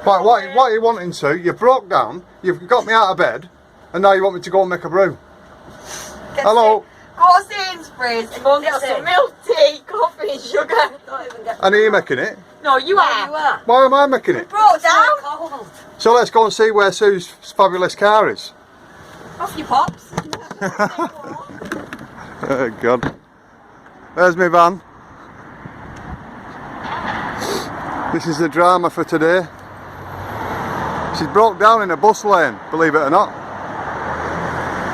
What are you wanting to? You broke down, you've got me out of bed, and now you want me to go and make a brew. Hello? Go to Sainsbury's and go and get some milk, tea, coffee and sugar. And are you making it? No, you are. Why am I making it? Broke down. So let's go and see where Sue's fabulous car is. Off your pops. Oh God. There's my van. This is the drama for today. She's broke down in a bus lane, believe it or not.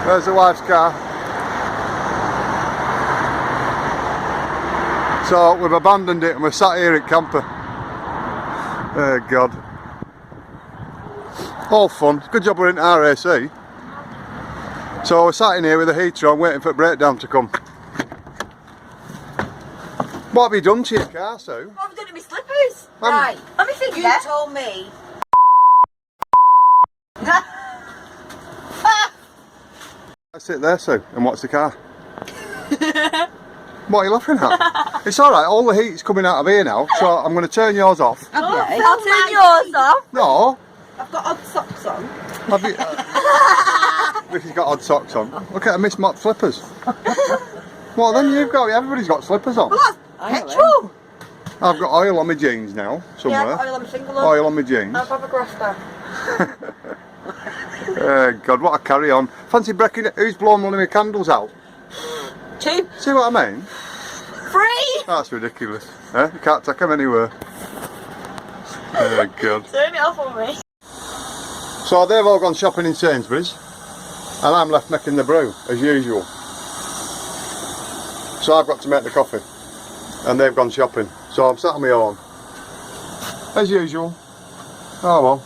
There's the wife's car. So we've abandoned it and we're sat here at camper. Oh God. All fun. Good job we're in RAC. So we're sat in here with the heater on waiting for the breakdown to come. What have you done to your car, Sue? What have you done to my slippers? Right. Let me think. You told me. Let's sit there, Sue, and watch the car. What are you laughing at? It's alright, all the heat's coming out of here now, so I'm going to turn yours off. Okay. I'll turn yours off. No. I've got odd socks on. Have you? Vicky's got odd socks on. Look at her mismatched slippers. Well, then you've got, everybody's got slippers on. Well, that's petrol. I've got oil on my jeans now, somewhere. Yeah, I've got oil on my single. Oil on my jeans. I'll have a grafter. Oh God, what a carry on. Fancy breaking it. Who's blown one of my candles out? 2. See what I mean? 3. That's ridiculous. Eh? You can't take them anywhere. Oh God. Turn it off on me. So they've all gone shopping in Sainsbury's and I'm left making the brew as usual. So I've got to make the coffee and they've gone shopping. So I'm sat on my own as usual. Oh well.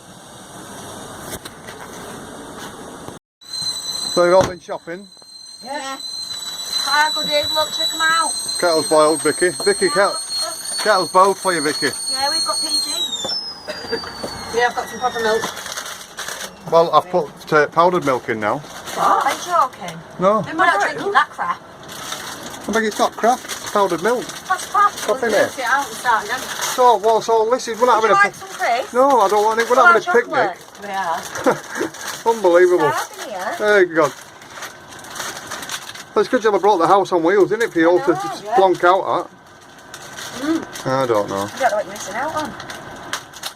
So you've all been shopping? Yeah. Hi, good day, look, check them out. Kettle's boiled, Vicky. Kettle's boiled for you, Vicky. Yeah, we've got PG. Yeah, I've got some proper milk. Well, I've put powdered milk in now. What? Are you joking? No. Then we're not drinking that crap. I think it's not crap, it's powdered milk. That's crap. Coffee, We'll mate. take it out and start again. So, well, so listen, we're not Would having you a like some crisps? No, I don't want it. We're not having a picnic. We are. Unbelievable. Starving here. Oh God. Well, it's good job I brought the house on wheels, isn't it, for you all to just plonk out at? I don't know. You don't know what you're missing out on.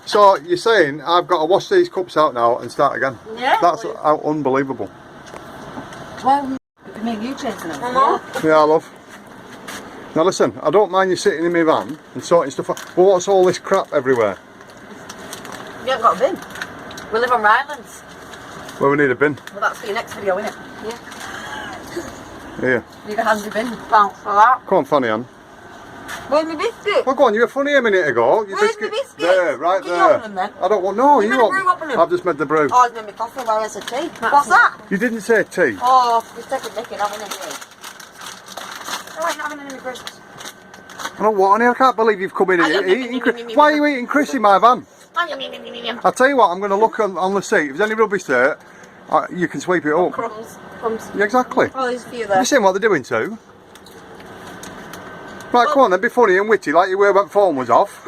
So, you're saying I've got to wash these cups out now and start again? Yeah. That's unbelievable. Well, me and you chasing them. Yeah, love. Now listen, I don't mind you sitting in my van and sorting stuff out, but what's all this crap everywhere? You haven't got a bin. We live on Rylands. Well, we need a bin. Well, that's for your next video, innit? Yeah. Here. Need a handy bin. Thanks for that. Come on, Fanny Ann. Where's my biscuit? Well, go on, you were funny a minute ago. Your Where's my biscuit? There, right Can you there. open them then? I don't want, no, You you made a want. brew, open them. I've just made the brew. Oh, I've made my coffee while I said tea. What's that? You didn't say tea. Oh, we've taken Nicky, haven't we? Oh, you're not having any crisps. I don't want any, I can't believe you've come in here eating crisps. Why are you eating crisps in my van? I'll tell you what, I'm going to look on the seat. If there's any rubbish there, you can sweep it up. Crumbs. Crumbs. Yeah, exactly. Oh, there's a few Have there. you seen what they're doing too? Right, come on then, be funny and witty like you were when phone was off.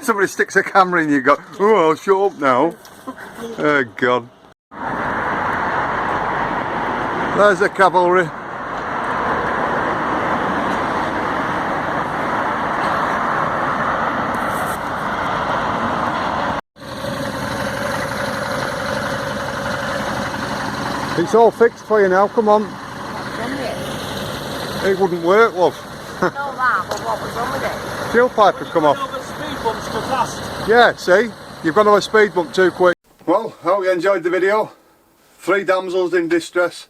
Somebody sticks a camera in you and you go, oh, I'll shut up now. Oh God. There's the cavalry. It's all fixed for you now, come on. It wouldn't work, love. No, that, but what was wrong with it? Fuel pipe has come off. Speed bumps too fast. Yeah, see? You've gone over a speed bump too quick. Well, hope you enjoyed the video. 3 damsels in distress.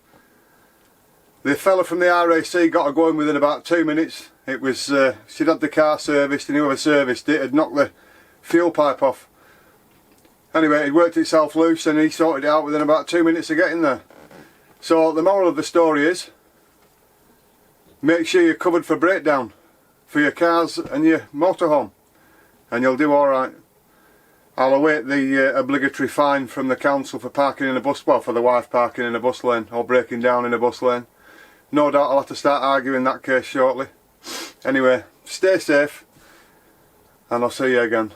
The fella from the RAC got her going within about 2 minutes. It was, she'd had the car serviced and whoever serviced it had knocked the fuel pipe off. Anyway, it worked itself loose and he sorted it out within about 2 minutes of getting there. So the moral of the story is, make sure you're covered for breakdown for your cars and your motorhome and you'll do alright. I'll await the obligatory fine from the council for parking in a bus, well, for the wife parking in a bus lane or breaking down in a bus lane. No doubt I'll have to start arguing that case shortly. Anyway, stay safe and I'll see you again.